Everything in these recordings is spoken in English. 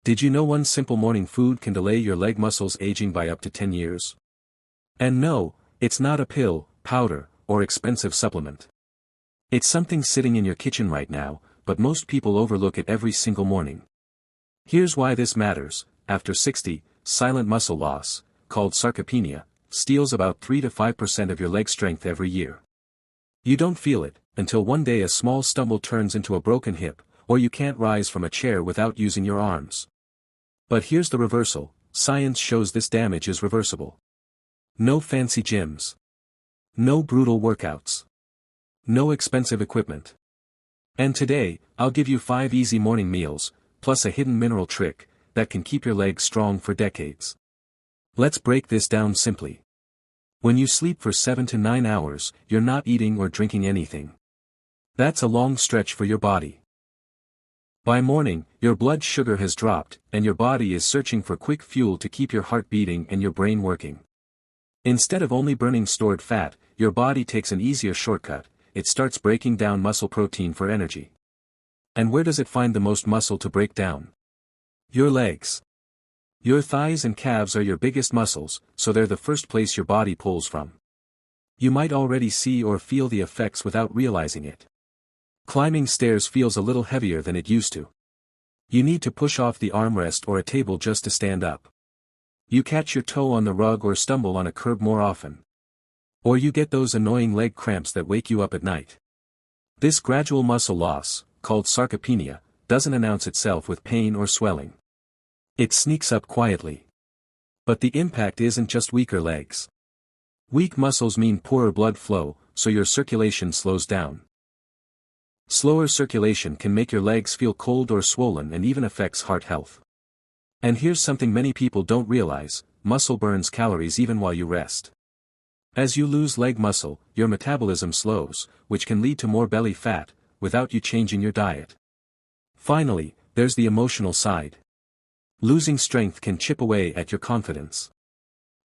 Did you know one simple morning food can delay your leg muscles aging by up to 10 years? And no, it's not a pill, powder, or expensive supplement. It's something sitting in your kitchen right now, but most people overlook it every single morning. Here's why this matters. After 60, silent muscle loss, called sarcopenia, steals about 3 to 5% of your leg strength every year. You don't feel it, until one day a small stumble turns into a broken hip, or you can't rise from a chair without using your arms. But here's the reversal: science shows this damage is reversible. No fancy gyms. No brutal workouts. No expensive equipment. And today, I'll give you 5 easy morning meals, plus a hidden mineral trick, that can keep your legs strong for decades. Let's break this down simply. When you sleep for 7 to 9 hours, you're not eating or drinking anything. That's a long stretch for your body. By morning, your blood sugar has dropped, and your body is searching for quick fuel to keep your heart beating and your brain working. Instead of only burning stored fat, your body takes an easier shortcut: it starts breaking down muscle protein for energy. And where does it find the most muscle to break down? Your legs. Your thighs and calves are your biggest muscles, so they're the first place your body pulls from. You might already see or feel the effects without realizing it. Climbing stairs feels a little heavier than it used to. You need to push off the armrest or a table just to stand up. You catch your toe on the rug or stumble on a curb more often. Or you get those annoying leg cramps that wake you up at night. This gradual muscle loss, called sarcopenia, doesn't announce itself with pain or swelling. It sneaks up quietly. But the impact isn't just weaker legs. Weak muscles mean poorer blood flow, so your circulation slows down. Slower circulation can make your legs feel cold or swollen and even affects heart health. And here's something many people don't realize: muscle burns calories even while you rest. As you lose leg muscle, your metabolism slows, which can lead to more belly fat, without you changing your diet. Finally, there's the emotional side. Losing strength can chip away at your confidence.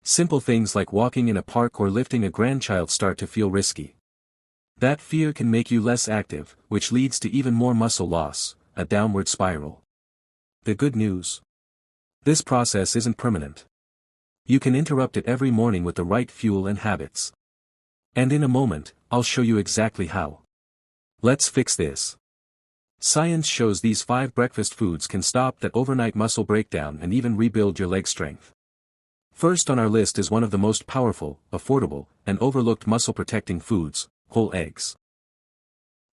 Simple things like walking in a park or lifting a grandchild start to feel risky. That fear can make you less active, which leads to even more muscle loss, a downward spiral. The good news: this process isn't permanent. You can interrupt it every morning with the right fuel and habits. And in a moment, I'll show you exactly how. Let's fix this. Science shows these 5 breakfast foods can stop that overnight muscle breakdown and even rebuild your leg strength. First on our list is one of the most powerful, affordable, and overlooked muscle-protecting foods: whole eggs.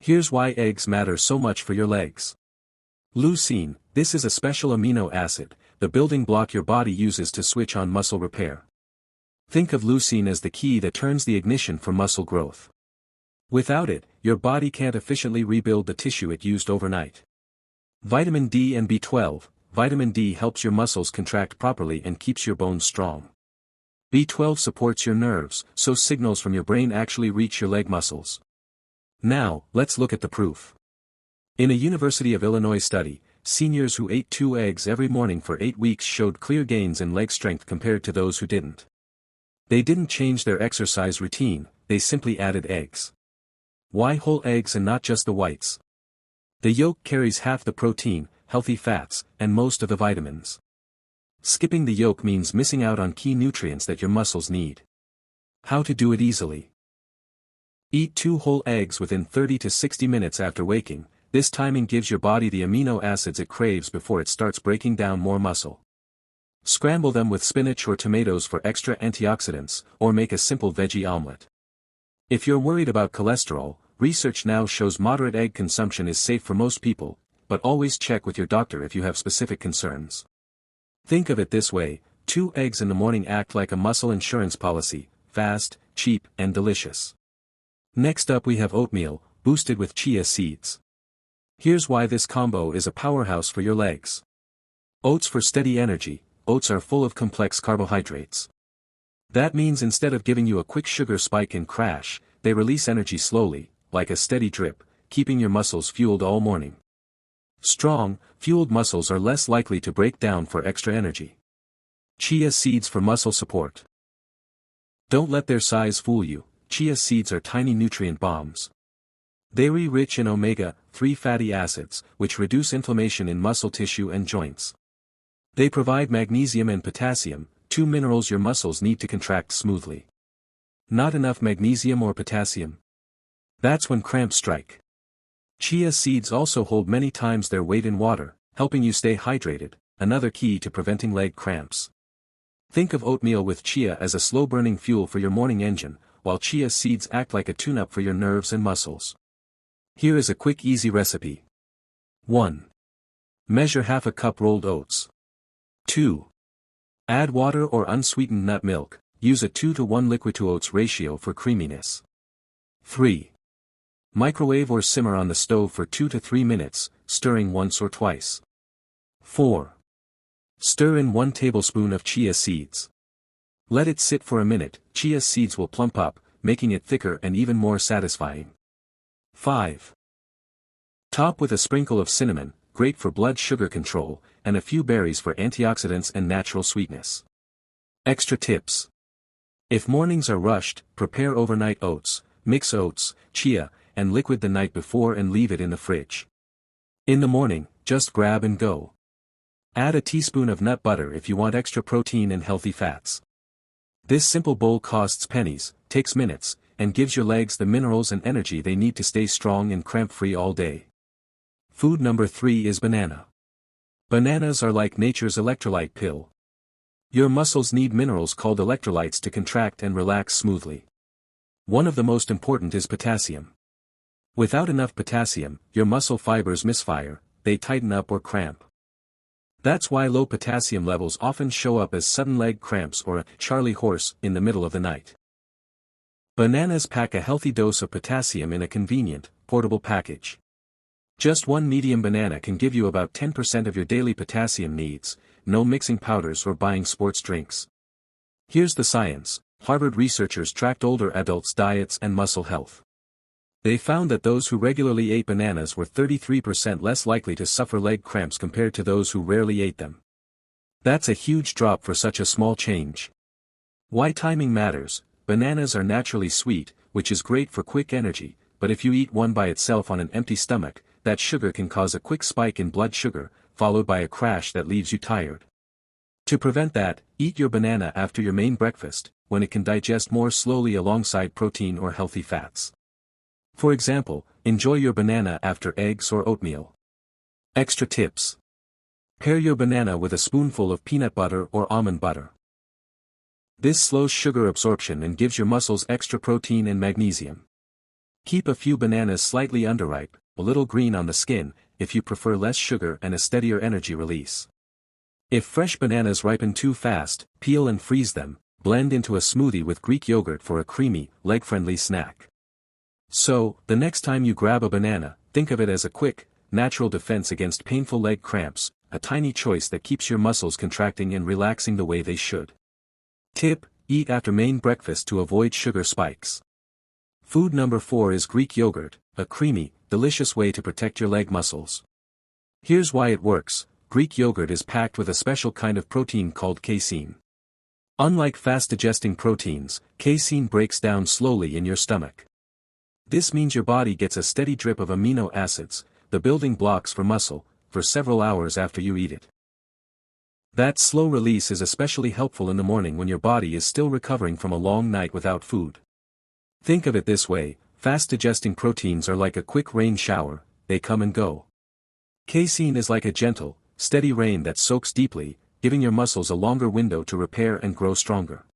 Here's why eggs matter so much for your legs. Leucine: this is a special amino acid, the building block your body uses to switch on muscle repair. Think of leucine as the key that turns the ignition for muscle growth. Without it, your body can't efficiently rebuild the tissue it used overnight. Vitamin D and B12: vitamin D helps your muscles contract properly and keeps your bones strong. B12 supports your nerves, so signals from your brain actually reach your leg muscles. Now, let's look at the proof. In a University of Illinois study, seniors who ate 2 eggs every morning for 8 weeks showed clear gains in leg strength compared to those who didn't. They didn't change their exercise routine, they simply added eggs. Why whole eggs and not just the whites? The yolk carries half the protein, healthy fats, and most of the vitamins. Skipping the yolk means missing out on key nutrients that your muscles need. How to do it easily? Eat 2 whole eggs within 30 to 60 minutes after waking. This timing gives your body the amino acids it craves before it starts breaking down more muscle. Scramble them with spinach or tomatoes for extra antioxidants, or make a simple veggie omelet. If you're worried about cholesterol, research now shows moderate egg consumption is safe for most people, but always check with your doctor if you have specific concerns. Think of it this way: 2 eggs in the morning act like a muscle insurance policy: fast, cheap, and delicious. Next up we have oatmeal, boosted with chia seeds. Here's why this combo is a powerhouse for your legs. Oats for steady energy: oats are full of complex carbohydrates. That means instead of giving you a quick sugar spike and crash, they release energy slowly, like a steady drip, keeping your muscles fueled all morning. Strong, fueled muscles are less likely to break down for extra energy. Chia seeds for muscle support. Don't let their size fool you: chia seeds are tiny nutrient bombs. They're rich in omega-3 fatty acids, which reduce inflammation in muscle tissue and joints. They provide magnesium and potassium, two minerals your muscles need to contract smoothly. Not enough magnesium or potassium? That's when cramps strike. Chia seeds also hold many times their weight in water, helping you stay hydrated, another key to preventing leg cramps. Think of oatmeal with chia as a slow-burning fuel for your morning engine, while chia seeds act like a tune-up for your nerves and muscles. Here is a quick easy recipe. 1. Measure half a cup rolled oats. 2. Add water or unsweetened nut milk, use a 2:1 liquid to oats ratio for creaminess. 3. Microwave or simmer on the stove for 2 to 3 minutes, stirring once or twice. 4. Stir in 1 tablespoon of chia seeds. Let it sit for a minute, chia seeds will plump up, making it thicker and even more satisfying. 5. Top with a sprinkle of cinnamon, great for blood sugar control, and a few berries for antioxidants and natural sweetness. Extra tips. If mornings are rushed, prepare overnight oats, mix oats, chia, and liquid the night before and leave it in the fridge. In the morning, just grab and go. Add a teaspoon of nut butter if you want extra protein and healthy fats. This simple bowl costs pennies, takes minutes, and gives your legs the minerals and energy they need to stay strong and cramp-free all day. Food number 3 is banana. Bananas are like nature's electrolyte pill. Your muscles need minerals called electrolytes to contract and relax smoothly. One of the most important is potassium. Without enough potassium, your muscle fibers misfire, they tighten up or cramp. That's why low potassium levels often show up as sudden leg cramps or a Charlie horse in the middle of the night. Bananas pack a healthy dose of potassium in a convenient, portable package. Just one medium banana can give you about 10% of your daily potassium needs, no mixing powders or buying sports drinks. Here's the science. Harvard researchers tracked older adults' diets and muscle health. They found that those who regularly ate bananas were 33% less likely to suffer leg cramps compared to those who rarely ate them. That's a huge drop for such a small change. Why timing matters. Bananas are naturally sweet, which is great for quick energy, but if you eat one by itself on an empty stomach, that sugar can cause a quick spike in blood sugar, followed by a crash that leaves you tired. To prevent that, eat your banana after your main breakfast, when it can digest more slowly alongside protein or healthy fats. For example, enjoy your banana after eggs or oatmeal. Extra tips. Pair your banana with a spoonful of peanut butter or almond butter. This slows sugar absorption and gives your muscles extra protein and magnesium. Keep a few bananas slightly underripe, a little green on the skin, if you prefer less sugar and a steadier energy release. If fresh bananas ripen too fast, peel and freeze them, blend into a smoothie with Greek yogurt for a creamy, leg-friendly snack. So, the next time you grab a banana, think of it as a quick, natural defense against painful leg cramps, a tiny choice that keeps your muscles contracting and relaxing the way they should. Tip: eat after main breakfast to avoid sugar spikes. Food number 4 is Greek yogurt, a creamy, delicious way to protect your leg muscles. Here's why it works. Greek yogurt is packed with a special kind of protein called casein. Unlike fast-digesting proteins, casein breaks down slowly in your stomach. This means your body gets a steady drip of amino acids, the building blocks for muscle, for several hours after you eat it. That slow release is especially helpful in the morning when your body is still recovering from a long night without food. Think of it this way: fast-digesting proteins are like a quick rain shower, they come and go. Casein is like a gentle, steady rain that soaks deeply, giving your muscles a longer window to repair and grow stronger.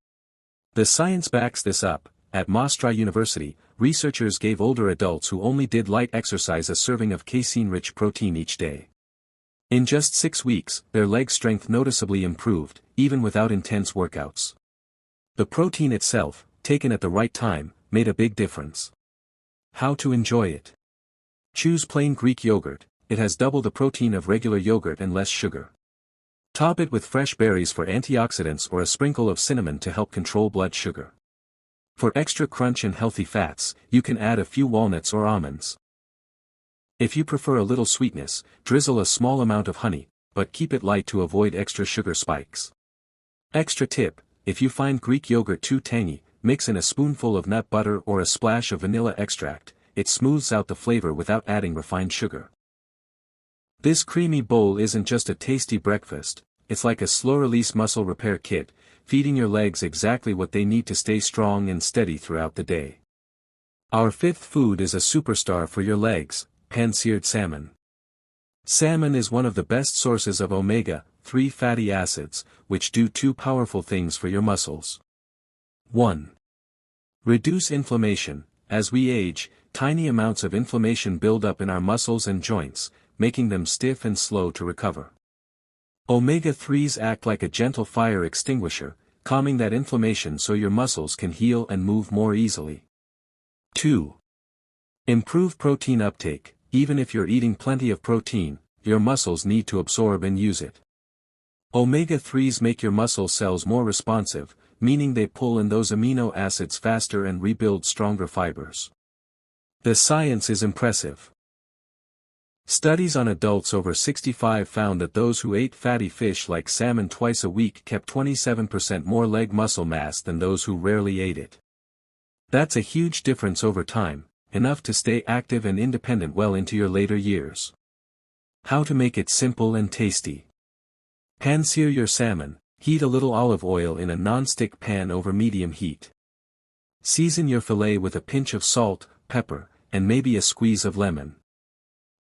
The science backs this up. At Maastricht University, researchers gave older adults who only did light exercise a serving of casein-rich protein each day. In just 6 weeks, their leg strength noticeably improved, even without intense workouts. The protein itself, taken at the right time, made a big difference. How to enjoy it? Choose plain Greek yogurt. It has double the protein of regular yogurt and less sugar. Top it with fresh berries for antioxidants or a sprinkle of cinnamon to help control blood sugar. For extra crunch and healthy fats, you can add a few walnuts or almonds. If you prefer a little sweetness, drizzle a small amount of honey, but keep it light to avoid extra sugar spikes. Extra tip: if you find Greek yogurt too tangy, mix in a spoonful of nut butter or a splash of vanilla extract. It smooths out the flavor without adding refined sugar. This creamy bowl isn't just a tasty breakfast, it's like a slow-release muscle repair kit, feeding your legs exactly what they need to stay strong and steady throughout the day. Our fifth food is a superstar for your legs, pan-seared salmon. Salmon is one of the best sources of omega-3 fatty acids, which do two powerful things for your muscles. 1. Reduce inflammation. As we age, tiny amounts of inflammation build up in our muscles and joints, making them stiff and slow to recover. Omega-3s act like a gentle fire extinguisher, calming that inflammation so your muscles can heal and move more easily. 2. Improve protein uptake. Even if you're eating plenty of protein, your muscles need to absorb and use it. Omega-3s make your muscle cells more responsive, meaning they pull in those amino acids faster and rebuild stronger fibers. The science is impressive. Studies on adults over 65 found that those who ate fatty fish like salmon twice a week kept 27% more leg muscle mass than those who rarely ate it. That's a huge difference over time, enough to stay active and independent well into your later years. How to make it simple and tasty. Pan-sear your salmon. Heat a little olive oil in a non-stick pan over medium heat. Season your fillet with a pinch of salt, pepper, and maybe a squeeze of lemon.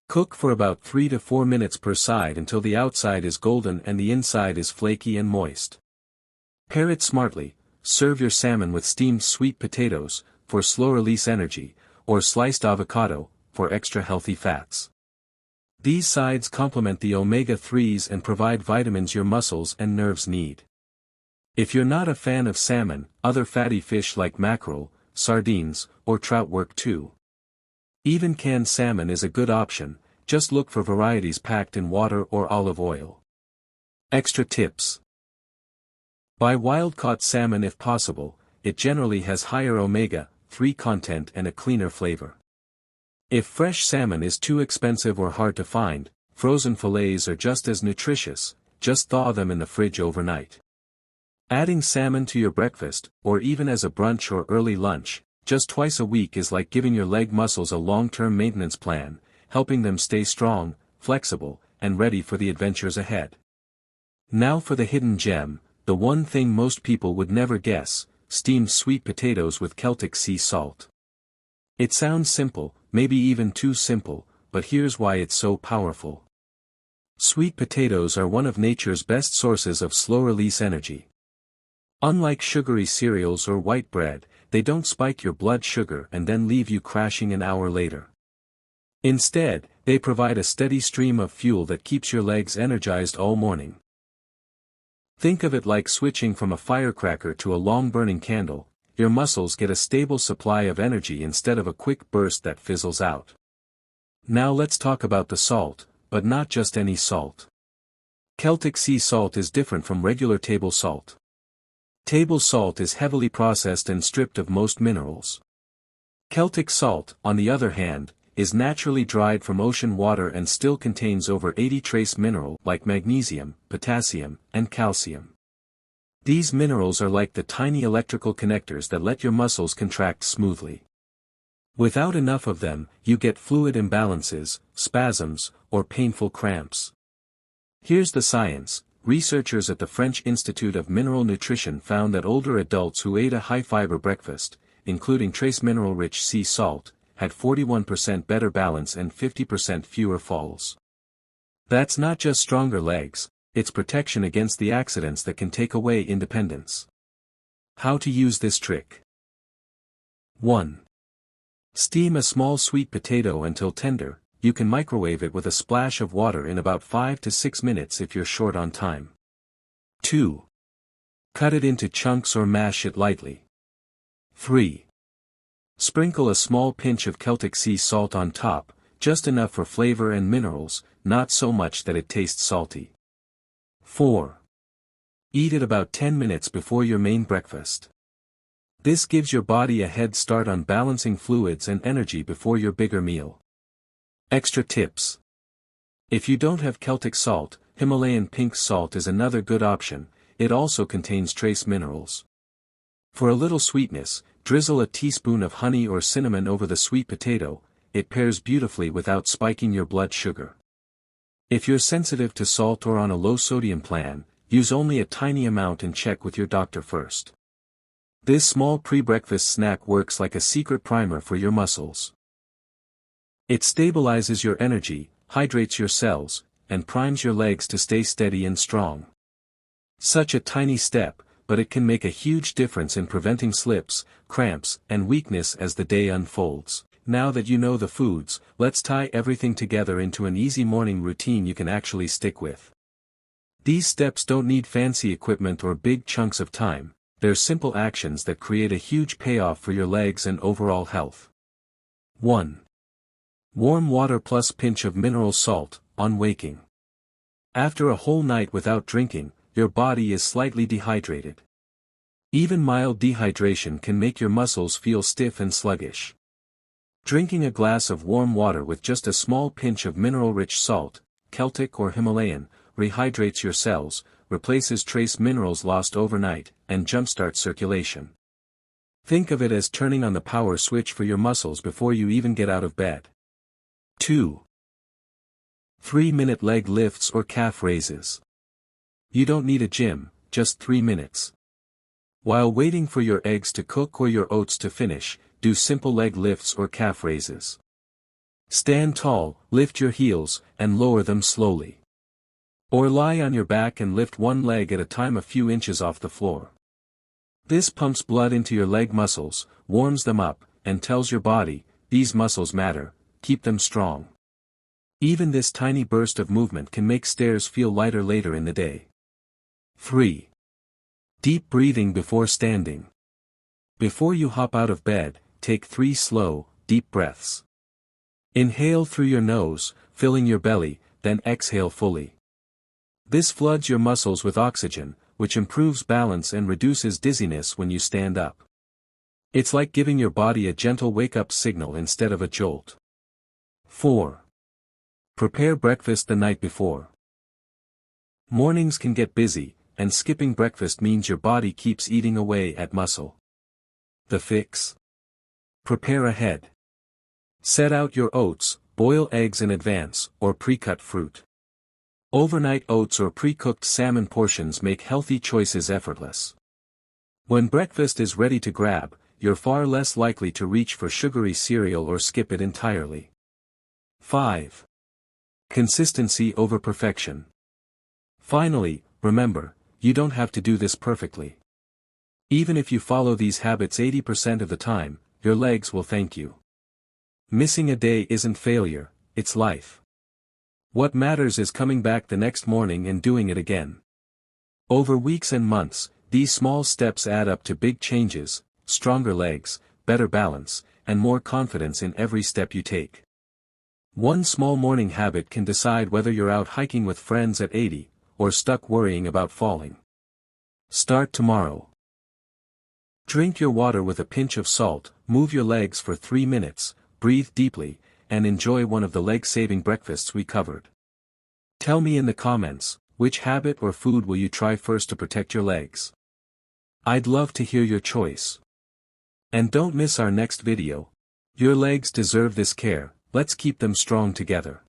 Cook for about 3 to 4 minutes per side until the outside is golden and the inside is flaky and moist. Pair it smartly. Serve your salmon with steamed sweet potatoes, for slow-release energy, or sliced avocado, for extra healthy fats. These sides complement the omega-3s and provide vitamins your muscles and nerves need. If you're not a fan of salmon, other fatty fish like mackerel, sardines, or trout work too. Even canned salmon is a good option, just look for varieties packed in water or olive oil. Extra tips. Buy wild-caught salmon if possible, it generally has higher omega-3 content and a cleaner flavor. If fresh salmon is too expensive or hard to find, frozen fillets are just as nutritious, just thaw them in the fridge overnight. Adding salmon to your breakfast, or even as a brunch or early lunch, just twice a week is like giving your leg muscles a long-term maintenance plan, helping them stay strong, flexible, and ready for the adventures ahead. Now for the hidden gem, the one thing most people would never guess: steamed sweet potatoes with Celtic sea salt. It sounds simple, maybe even too simple, but here's why it's so powerful. Sweet potatoes are one of nature's best sources of slow-release energy. Unlike sugary cereals or white bread, they don't spike your blood sugar and then leave you crashing an hour later. Instead, they provide a steady stream of fuel that keeps your legs energized all morning. Think of it like switching from a firecracker to a long-burning candle. Your muscles get a stable supply of energy instead of a quick burst that fizzles out. Now let's talk about the salt, but not just any salt. Celtic sea salt is different from regular table salt. Table salt is heavily processed and stripped of most minerals. Celtic salt, on the other hand, is naturally dried from ocean water and still contains over 80 trace minerals like magnesium, potassium, and calcium. These minerals are like the tiny electrical connectors that let your muscles contract smoothly. Without enough of them, you get fluid imbalances, spasms, or painful cramps. Here's the science. Researchers at the French Institute of Mineral Nutrition found that older adults who ate a high-fiber breakfast, including trace mineral-rich sea salt, had 41% better balance and 50% fewer falls. That's not just stronger legs, it's protection against the accidents that can take away independence. How to use this trick. 1. Steam a small sweet potato until tender. You can microwave it with a splash of water in about 5 to 6 minutes if you're short on time. 2. Cut it into chunks or mash it lightly. 3. Sprinkle a small pinch of Celtic sea salt on top, just enough for flavor and minerals, not so much that it tastes salty. 4. Eat it about 10 minutes before your main breakfast. This gives your body a head start on balancing fluids and energy before your bigger meal. Extra tips. If you don't have Celtic salt, Himalayan pink salt is another good option. It also contains trace minerals. For a little sweetness, drizzle a teaspoon of honey or cinnamon over the sweet potato. It pairs beautifully without spiking your blood sugar. If you're sensitive to salt or on a low-sodium plan, use only a tiny amount and check with your doctor first. This small pre-breakfast snack works like a secret primer for your muscles. It stabilizes your energy, hydrates your cells, and primes your legs to stay steady and strong. Such a tiny step, but it can make a huge difference in preventing slips, cramps, and weakness as the day unfolds. Now that you know the foods, let's tie everything together into an easy morning routine you can actually stick with. These steps don't need fancy equipment or big chunks of time, they're simple actions that create a huge payoff for your legs and overall health. 1. Warm water plus pinch of mineral salt, on waking. After a whole night without drinking, your body is slightly dehydrated. Even mild dehydration can make your muscles feel stiff and sluggish. Drinking a glass of warm water with just a small pinch of mineral-rich salt, Celtic or Himalayan, rehydrates your cells, replaces trace minerals lost overnight, and jumpstarts circulation. Think of it as turning on the power switch for your muscles before you even get out of bed. 2. 3-minute leg lifts or calf raises. You don't need a gym, just 3 minutes. While waiting for your eggs to cook or your oats to finish, do simple leg lifts or calf raises. Stand tall, lift your heels, and lower them slowly. Or lie on your back and lift one leg at a time a few inches off the floor. This pumps blood into your leg muscles, warms them up, and tells your body, these muscles matter, keep them strong. Even this tiny burst of movement can make stairs feel lighter later in the day. 3. Deep breathing before standing. Before you hop out of bed, take 3 slow, deep breaths. Inhale through your nose, filling your belly, then exhale fully. This floods your muscles with oxygen, which improves balance and reduces dizziness when you stand up. It's like giving your body a gentle wake-up signal instead of a jolt. 4. Prepare breakfast the night before. Mornings can get busy, and skipping breakfast means your body keeps eating away at muscle. The fix? Prepare ahead. Set out your oats, boil eggs in advance, or pre-cut fruit. Overnight oats or pre-cooked salmon portions make healthy choices effortless. When breakfast is ready to grab, you're far less likely to reach for sugary cereal or skip it entirely. 5. Consistency over perfection. Finally, remember, you don't have to do this perfectly. Even if you follow these habits 80% of the time, your legs will thank you. Missing a day isn't failure, it's life. What matters is coming back the next morning and doing it again. Over weeks and months, these small steps add up to big changes, stronger legs, better balance, and more confidence in every step you take. One small morning habit can decide whether you're out hiking with friends at 80, or stuck worrying about falling. Start tomorrow. Drink your water with a pinch of salt, move your legs for 3 minutes, breathe deeply, and enjoy one of the leg-saving breakfasts we covered. Tell me in the comments, which habit or food will you try first to protect your legs? I'd love to hear your choice. And don't miss our next video. Your legs deserve this care, let's keep them strong together.